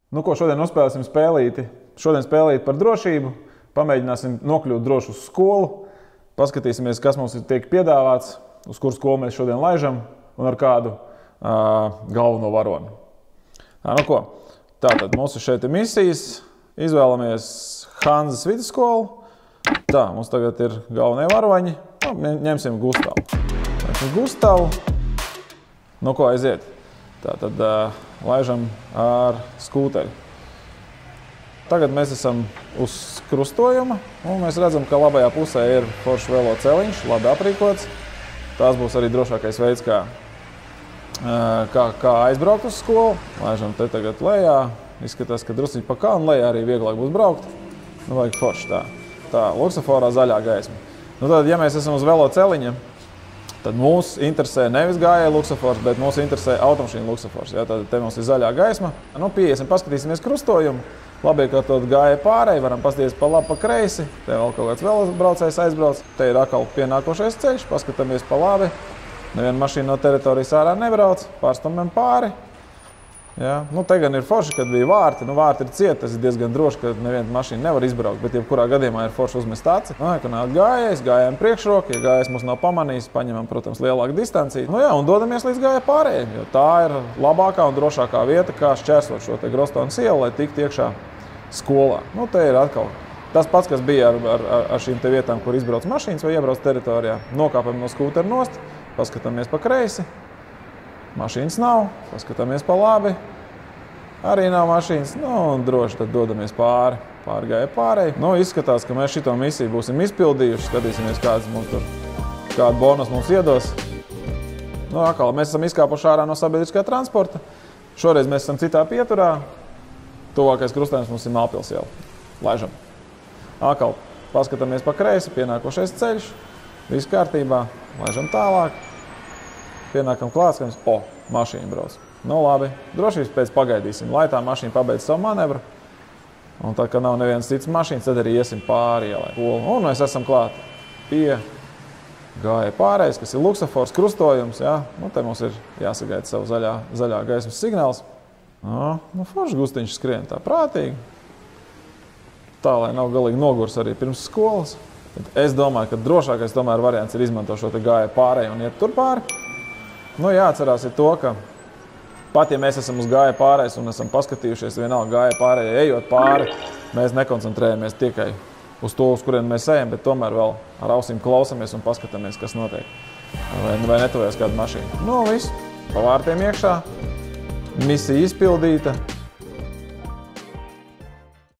Nu, ko šodien nospēlēsim spēlīti? Šodien spēlīti par drošību. Pamēģināsim nokļūt droši uz skolu. Paskatīsimies, kas mums tiek piedāvāts, uz kuru skolu mēs šodien laižam un ar kādu galveno varoni. Nu ko, tātad mums ir šeit misijas. Izvēlamies Hanzas vidusskolu. Tā, mums tagad ir galvenie varoņi. Ņemsim Gustavu. Gustavu. Nu ko, aiziet. Tātad laižam ar skūteri. Tagad mēs esam uz krustojuma, un mēs redzam, ka labajā pusē ir foršs velo celiņš, labi aprīkots. Tās būs arī drošākais veids, kā aizbraukt uz skolu. Laižam te tagad lejā. Izskatās, ka drusciņi pa kalnu lejā arī vieglāk būs braukt. Nu, vajag forši tā. Tā, luksaforā zaļā gaisma. Nu tad, ja mēs esam uz velo celiņa, tad mūs interesē nevis gājēju luksafors, bet mūs interesē automašīnu luksafors. Ja, tad te mums ir zaļā gaisma. Nu, pieiesim, paskatīsimies krustojumu. Labi, ka tot gājēju pārēji, varam paskatīties pa labi, pa kreisi. Te vēl kaut kāds velobraucējs aizbrauc. Te ir atkal pienākošais ceļš, paskatāmies pa labi. Neviena mašīna no teritorijas ārā nebrauc, pārstumjam pāri. Ja. Nu, te gan ir forši, kad bija vārti. Nu, vārti ir cieti, tas ir diezgan droši, ka neviena mašīna nevar izbraukt, bet jebkurā gadījumā ir forši uzmest aci. Nu, ka nāk gājējs, gājējiem priekšroka, ja gājējs mums nav pamanījis, paņemam, protams, lielāku distanciju. Nu jā, un dodamies līdz gājēju pārējiem, jo tā ir labākā un drošākā vieta, kā šķērsot šo te Grostonas ielu, lai tiktu iekšā skolā. Nu, te ir atkal tas pats, kas bija ar šīm te vietām, kur izbrauc mašīnas vai iebrauc teritorijā. Nokāpam no skūtera nost, paskatāmies pa kreisi. Mašīnas nav, paskatāmies pa labi. Arī nav mašīnas. Nu, un droši tad dodamies pāri gājēju pārēji. Nu, izskatās, ka mēs šito misiju būsim izpildījuši. Skatīsimies, kādu bonus mums iedos. Nu, atkal, mēs esam izkāpuši ārā no sabiedriskā transporta. Šoreiz mēs esam citā pieturā. Tuvākais krustojums mums ir Mālpils iela. Laižam. Atkal, paskatāmies pa kreisi, pienākošais ceļš. Viss kārtībā. Laižam tālāk. Pienākam klāt, ka mašīna brauc. Nu labi, drošības pēc pagaidīsim, lai tā mašīna pabeidz savu manevru. Un tad, kad nav nevienas citas mašīnas, tad arī iesim pāri ielai. Un mēs esam klāt pie gājēju pārējais, kas ir luksafors krustojums. Ja? Nu, te mums ir jāsagaida savu zaļā gaismas signāls. Nu, forši Gustiņš skrien tā prātīgi. Tā, lai nav galīgi nogurs arī pirms skolas. Bet es domāju, ka drošākais tomēr variants ir izmantot šo te gājēju pārēju un iet tur pāri. Nu, jāatcerās ir to, ka pat, ja mēs esam uz gājēju pārējais un esam paskatījušies vienalga gājēju pārējai, ejot pāri, mēs nekoncentrējamies tikai uz to, uz kurien mēs ejam, bet tomēr vēl ar ausīm klausamies un paskatāmies, kas notiek. Vai netuvojas kāda mašīna. Nu, viss. Pa vārtiem iekšā. Misija izpildīta.